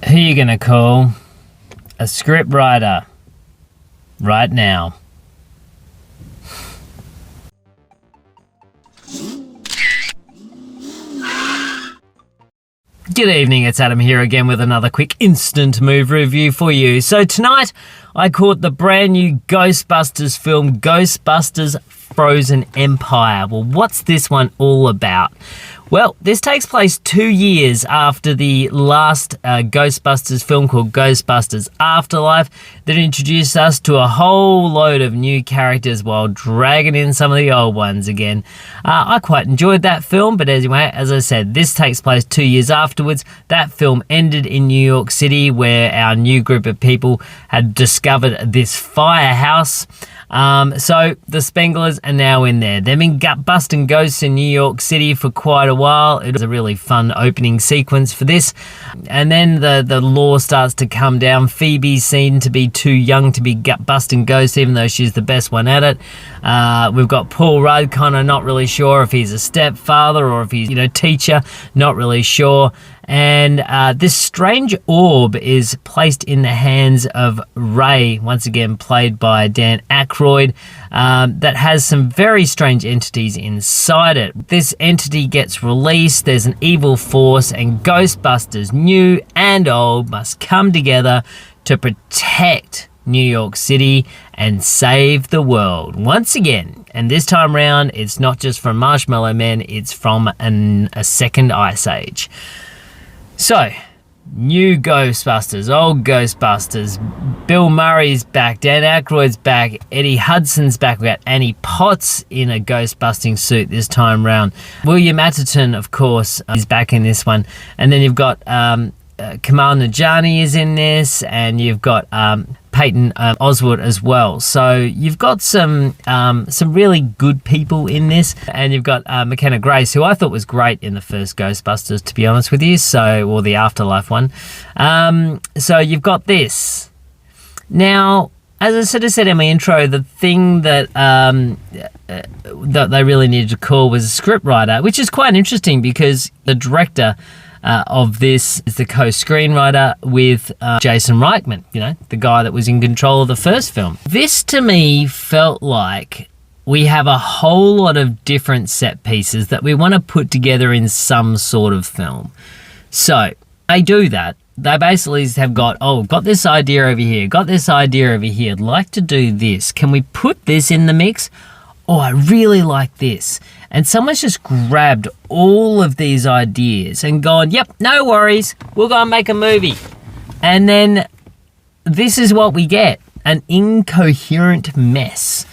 Who you gonna call? A script writer. Right now. Good evening, it's Adam here again with another quick instant movie review for you. So tonight, I caught the brand new Ghostbusters film, Ghostbusters Frozen Empire. Well, what's this one all about? Well, this takes place 2 years after the last Ghostbusters film called Ghostbusters Afterlife that introduced us to a whole load of new characters while dragging in some of the old ones again. I quite enjoyed that film, but anyway, as I said, this takes place 2 years afterwards. That film ended in New York City where our new group of people had discovered this firehouse. So the Spenglers are now in there. They've been busting ghosts in New York City for quite a while. It was a really fun opening sequence for this. And then the law starts to come down. Phoebe's seen to be too young to be busting ghosts, even though she's the best one at it. We've got Paul Rudd, kind of not really sure if he's a stepfather or if he's, teacher, not really sure. And this strange orb is placed in the hands of Ray, once again played by Dan Aykroyd, that has some very strange entities inside it. This entity gets released, there's an evil force, and Ghostbusters, new and old, must come together to protect New York City and save the world once again. And this time round, it's not just from Marshmallow Men, it's from a second ice age. So, new Ghostbusters, old Ghostbusters, Bill Murray's back, Dan Aykroyd's back, Eddie Hudson's back, we got Annie Potts in a ghost-busting suit this time round. William Atherton, of course, is back in this one. And then you've got Kamal Najani is in this, and you've got Peyton Oswald as well. So you've got some really good people in this, and you've got McKenna Grace, who I thought was great in the first Ghostbusters, to be honest with you. Or the Afterlife one. So you've got this. Now, as I sort of said in my intro, the thing that they really needed to call was a scriptwriter, which is quite interesting because the director of this is the co-screenwriter with Jason Reitman, the guy that was in control of the first film. This to me felt like we have a whole lot of different set pieces that we want to put together in some sort of film. So they do that. They basically have got this idea over here, got this idea over here, I'd like to do this. Can we put this in the mix? Oh, I really like this. And someone's just grabbed all of these ideas and gone, yep, no worries, we'll go and make a movie. And then this is what we get, an incoherent mess.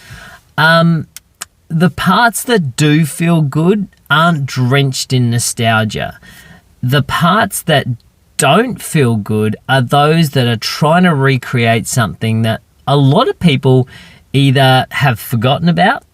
The parts that do feel good aren't drenched in nostalgia. The parts that don't feel good are those that are trying to recreate something that a lot of people either have forgotten about,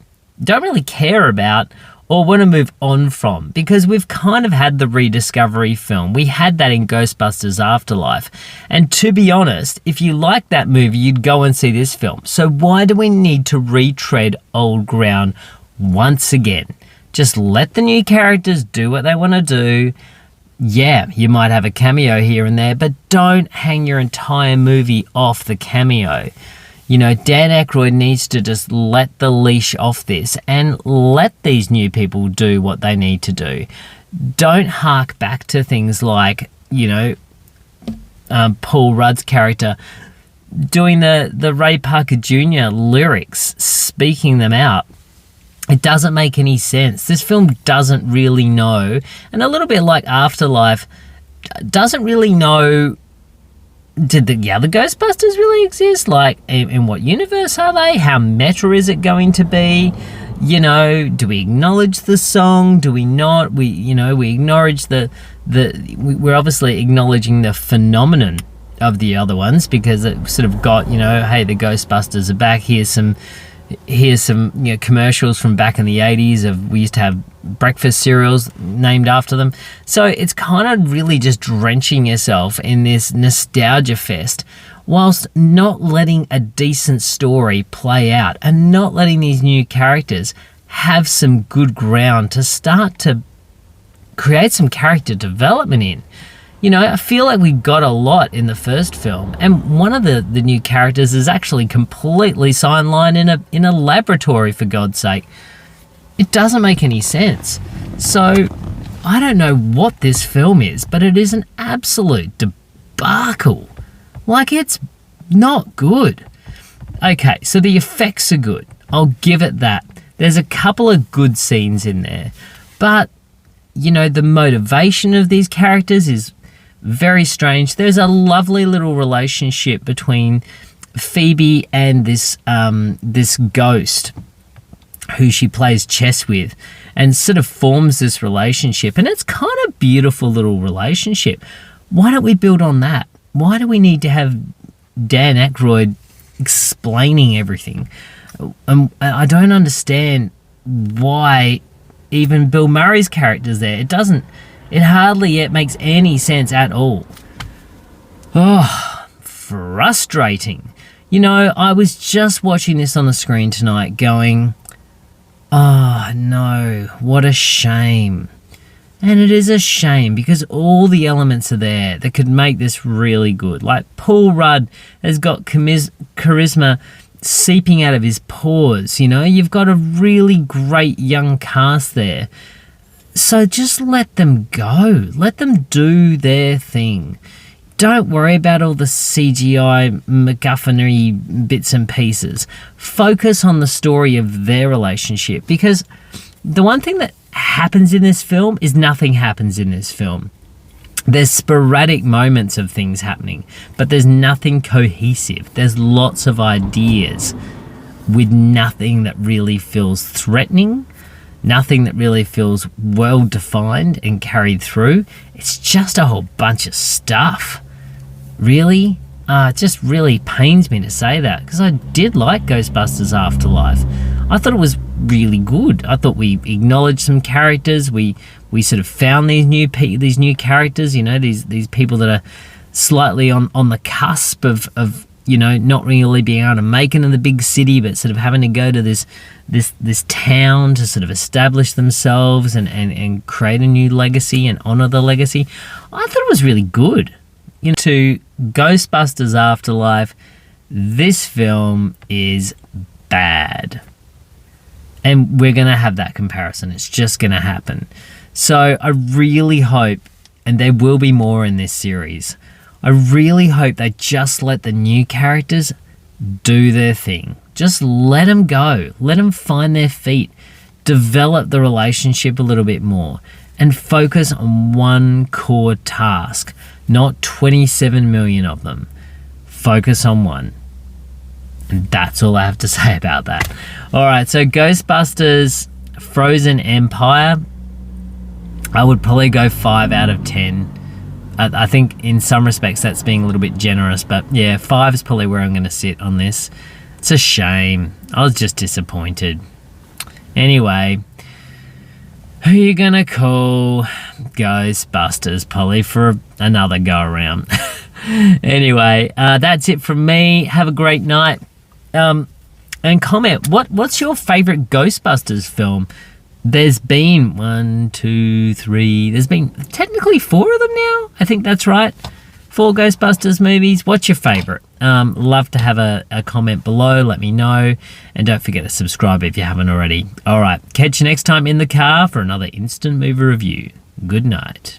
don't really care about, or want to move on from, because we've kind of had the rediscovery film. We had that in Ghostbusters Afterlife. And to be honest, if you like that movie, you'd go and see this film. So why do we need to retread old ground once again? Just let the new characters do what they want to do. Yeah, you might have a cameo here and there, but don't hang your entire movie off the cameo. Dan Aykroyd needs to just let the leash off this and let these new people do what they need to do. Don't hark back to things like, Paul Rudd's character doing the Ray Parker Jr. lyrics, speaking them out. It doesn't make any sense. This film doesn't really know, and a little bit like Afterlife, doesn't really know, did the other Ghostbusters really exist? Like, in what universe are they? How meta is it going to be? Do we acknowledge the song? Do we not? We acknowledge we're obviously acknowledging the phenomenon of the other ones because it sort of got, hey, the Ghostbusters are back. Here's some commercials from back in the 80s we used to have breakfast cereals named after them. So it's kind of really just drenching yourself in this nostalgia fest whilst not letting a decent story play out and not letting these new characters have some good ground to start to create some character development in. I feel like we got a lot in the first film, and one of the new characters is actually completely sidelined in a laboratory, for God's sake. It doesn't make any sense. So I don't know what this film is, but it is an absolute debacle. Like, it's not good. Okay, so the effects are good. I'll give it that. There's a couple of good scenes in there, but the motivation of these characters is very strange. There's a lovely little relationship between Phoebe and this ghost who she plays chess with, and sort of forms this relationship, and it's kind of beautiful little relationship. Why don't we build on that? Why do we need to have Dan Aykroyd explaining everything? I don't understand why even Bill Murray's character's there. It hardly yet makes any sense at all. Oh, frustrating. I was just watching this on the screen tonight going, oh no, what a shame. And it is a shame because all the elements are there that could make this really good. Like, Paul Rudd has got charisma seeping out of his pores. You've got a really great young cast there. So just let them go. Let them do their thing. Don't worry about all the CGI MacGuffinery bits and pieces. Focus on the story of their relationship, because the one thing that happens in this film is nothing happens in this film. There's sporadic moments of things happening, but there's nothing cohesive. There's lots of ideas with nothing that really feels threatening, nothing that really feels well defined and carried through. It's just a whole bunch of stuff. Really? It just really pains me to say that, because I did like Ghostbusters Afterlife. I thought it was really good. I thought we acknowledged some characters. We sort of found these new characters, these people that are slightly on the cusp of not really being able to make it in the big city, but sort of having to go to this town to sort of establish themselves and create a new legacy and honor the legacy. I thought it was really good. To Ghostbusters Afterlife, this film is bad. And we're going to have that comparison. It's just going to happen. So I really hope, and there will be more in this series, I really hope they just let the new characters do their thing. Just let them go. Let them find their feet. Develop the relationship a little bit more. And focus on one core task, not 27 million of them. Focus on one. And that's all I have to say about that. All right, so Ghostbusters Frozen Empire, I would probably go 5 out of 10. I think in some respects that's being a little bit generous, but yeah, 5 is probably where I'm going to sit on this. It's a shame. I was just disappointed. Anyway, who are you going to call Ghostbusters, Polly, for another go around? Anyway, that's it from me. Have a great night. And comment, what's your favourite Ghostbusters film? There's been 1, 2, 3. There's been technically 4 of them now. I think that's right. 4 Ghostbusters movies. What's your favourite? Love to have a comment below. Let me know. And don't forget to subscribe if you haven't already. All right. Catch you next time in the car for another instant movie review. Good night.